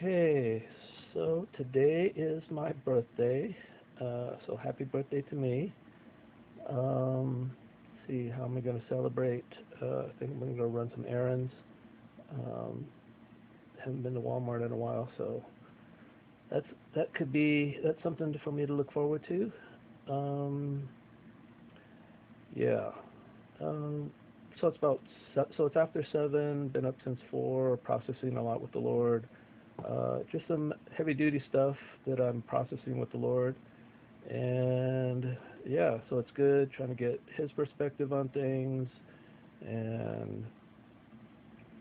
Okay, so today is my birthday. So happy birthday to me. Let's see, how am I going to celebrate? I think I'm going to go run some errands. Um, haven't been to Walmart in a while, so that's that's something for me to look forward to. Um, yeah. Um, so it's after 7. Been up since 4, processing a lot with the Lord. Just some heavy duty stuff that I'm processing with the Lord. And yeah, so it's good trying to get his perspective on things. And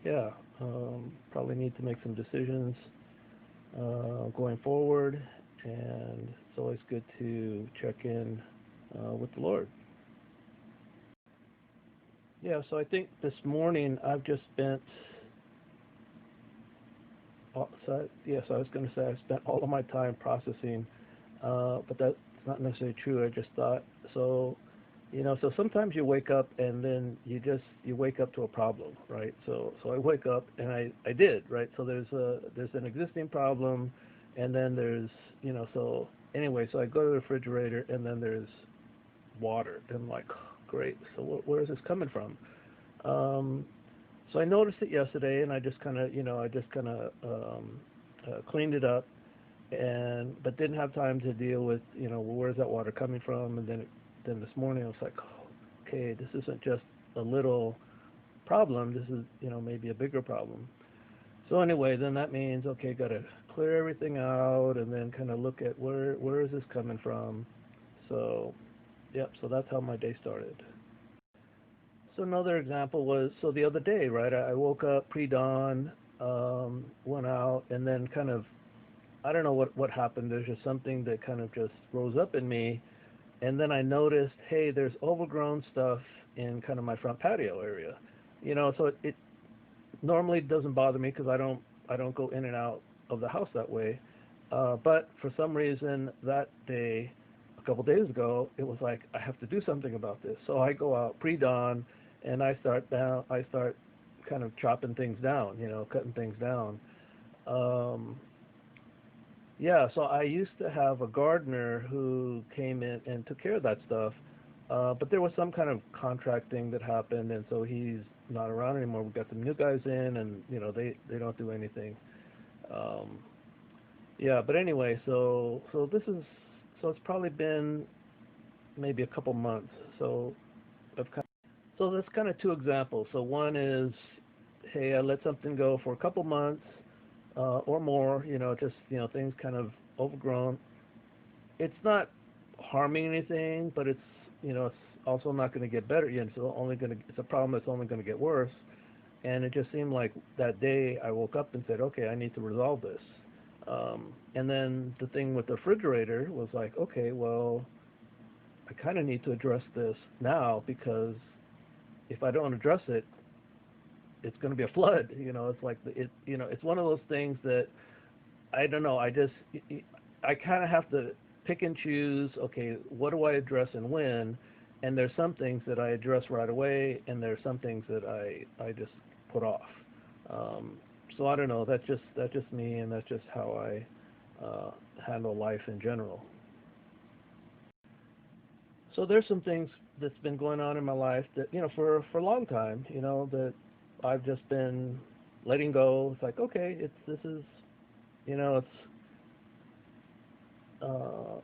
yeah, probably need to make some decisions going forward. And it's always good to check in with the Lord. Yeah, so I think this morning I've just spent yes, I was going to say I spent all of my time processing, but that's not necessarily true. I just thought so. So sometimes you wake up and then you wake up to a problem, right? So I wake up and I did, right? So there's an existing problem, and then there's so anyway, so I go to the refrigerator and then there's water. And I'm like, great. So where is this coming from? Um, so I noticed it yesterday, and I just kind of cleaned it up, and but didn't have time to deal with well, where's that water coming from, and then this morning I was like, oh, okay, this isn't just a little problem. This is maybe a bigger problem. So anyway, then that means okay, got to clear everything out, and then kind of look at where is this coming from. So yep, so that's how my day started. So another example was the other day, right? I woke up pre-dawn, went out, and then kind of I don't know what happened. There's just something that kind of just rose up in me, and then I noticed, hey, there's overgrown stuff in kind of my front patio area. So it normally doesn't bother me because I don't go in and out of the house that way. But for some reason that day, a couple days ago, it was like I have to do something about this. So I go out pre-dawn and I start kind of chopping things down, cutting things down. Um, yeah, so I used to have a gardener who came in and took care of that stuff. But there was some kind of contract thing that happened, and so he's not around anymore. We got some new guys in, and they don't do anything. Um, yeah, but anyway, so this is so it's probably been maybe a couple months. So that's kind of two examples. So one is, hey, I let something go for a couple months or more. Just things kind of overgrown. It's not harming anything, but it's also not going to get better. It's a problem that's only going to get worse. And it just seemed like that day I woke up and said, okay, I need to resolve this. And then the thing with the refrigerator was like, okay, well, I kind of need to address this now because if I don't address it, it's going to be a flood. It's like it's one of those things that I don't know. I kind of have to pick and choose. Okay, what do I address and when? And there's some things that I address right away, and there's some things that I just put off. Um, so I don't know. That's just me, and that's just how I handle life in general. So there's some things that's been going on in my life that for a long time, that I've just been letting go. It's like okay, this is it's uh,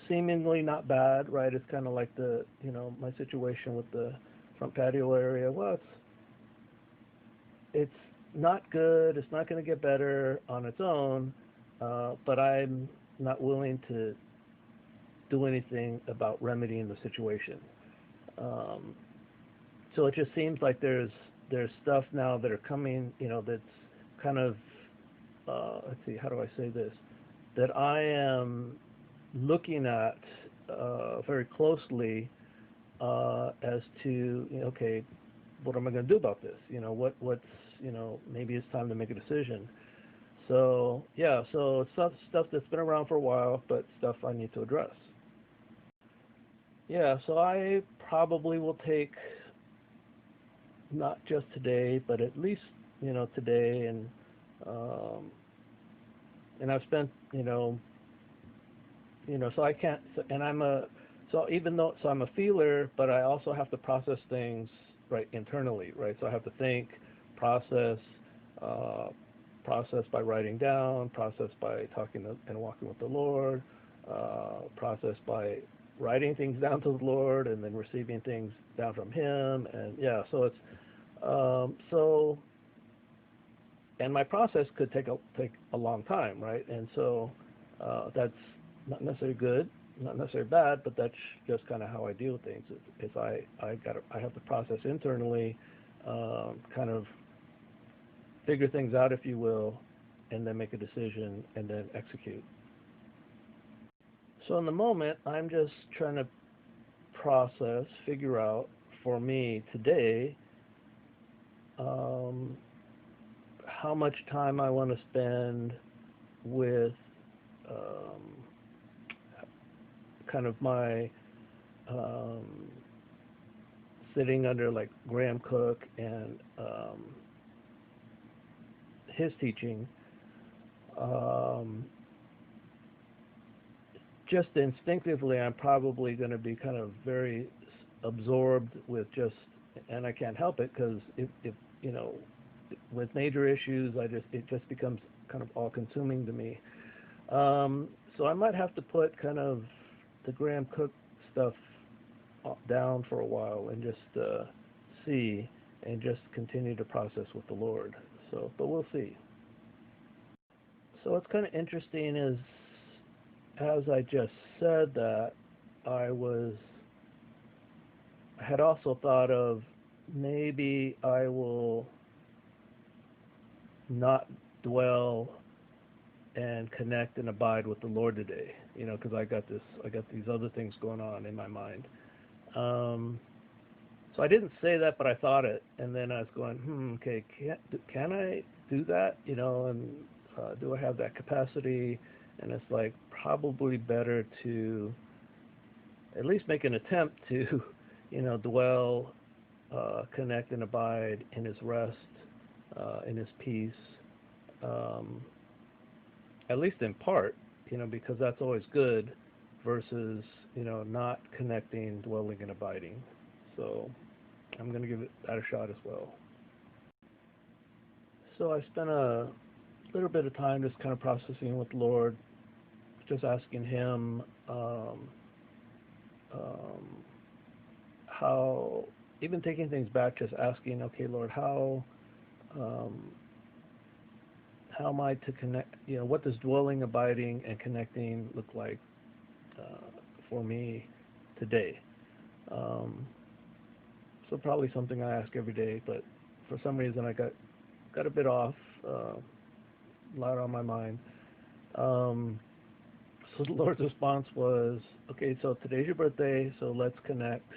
seemingly not bad, right? It's kind of like my situation with the front patio area. Well, it's not good. It's not going to get better on its own, but I'm not willing to do anything about remedying the situation. Um, so it just seems like there's stuff now that are coming, that's kind of let's see, how do I say this? That I am looking at very closely as to okay, what am I going to do about this? What's maybe it's time to make a decision. So yeah, so it's stuff that's been around for a while, but stuff I need to address. Yeah, so I probably will take not just today, but at least today and um, and I've spent, so I can't, and so even though, so I'm a feeler, but I also have to process things right internally, right? So I have to think, process, uh, process by writing down, process by talking and walking with the Lord, process by writing things down to the Lord and then receiving things down from Him, and yeah, so it's so and my process could take a long time, right? And so that's not necessarily good, not necessarily bad, but that's just kind of how I deal with things. Is I have to process internally, kind of figure things out, if you will, and then make a decision and then execute. So in the moment, I'm just trying to process, figure out for me today um, how much time I want to spend with um, kind of my um, sitting under like Graham Cook and his teaching, um, just instinctively, I'm probably going to be kind of very absorbed with just, and I can't help it because if with major issues, it just becomes kind of all consuming to me. Um, so I might have to put kind of the Graham Cook stuff down for a while and just see and just continue to process with the Lord. So, but we'll see. So what's kind of interesting is, as I just said that, I was I had also thought of maybe I will not dwell and connect and abide with the Lord today. Because I got these other things going on in my mind. Um, so I didn't say that, but I thought it, and then I was going, okay, can I do that? And do I have that capacity? And it's like probably better to at least make an attempt to, dwell, connect, and abide in His rest, in His peace, um, at least in part, because that's always good, versus not connecting, dwelling, and abiding. So I'm going to give it that a shot as well. So I spent a little bit of time just kind of processing with the Lord, just asking Him um, how, even taking things back, just asking, okay, Lord, um, how am I to connect? What does dwelling, abiding, and connecting look like uh, for me today? Um, so probably something I ask every day, but for some reason I got a bit off, a lot on my mind. Um, so the Lord's response was, okay, so today's your birthday, so let's connect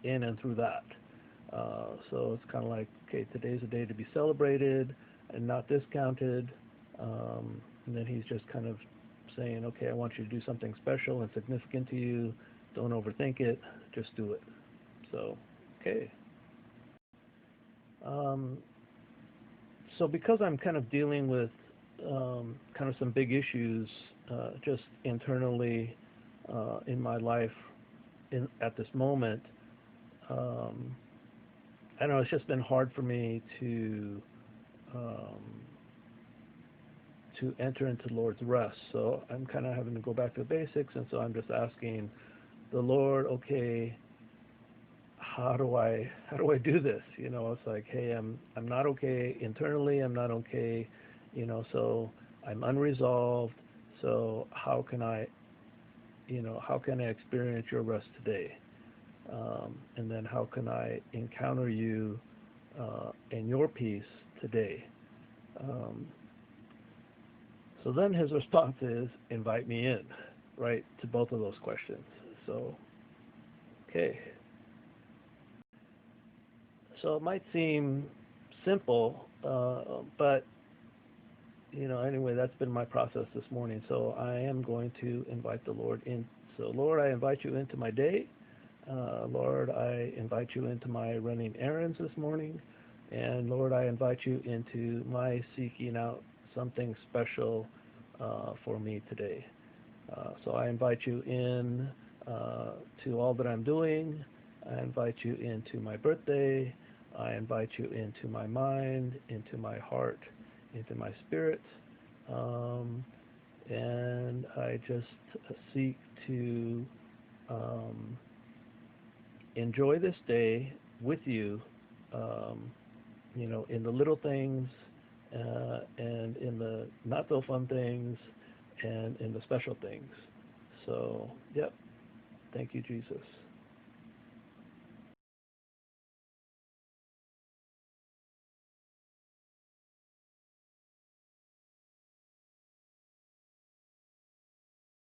in and through that. So it's kind of like, okay, today's a day to be celebrated and not discounted. And then He's just kind of saying, okay, I want you to do something special and significant to you. Don't overthink it, just do it. So, okay. Um, so because I'm kind of dealing with kind of some big issues just internally in my life at this moment, um, I don't know, it's just been hard for me um, to enter into the Lord's rest. So I'm kind of having to go back to the basics, and so I'm just asking the Lord, okay, how do I do this? It's like, hey, I'm not okay internally. I'm not okay, so I'm unresolved. So how can I experience your rest today? And then how can I encounter you and your peace today? Um, so then His response is, invite me in, right, to both of those questions. So, okay. So it might seem simple, but anyway, that's been my process this morning. So I am going to invite the Lord in. So Lord, I invite you into my day. Lord, I invite you into my running errands this morning. And Lord, I invite you into my seeking out something special for me today. So I invite you in to all that I'm doing. I invite you into my birthday. I invite you into my mind, into my heart, into my spirit. Um, and I just seek to um, enjoy this day with you, um, in the little things and in the not so fun things and in the special things. So, yep. Thank you, Jesus.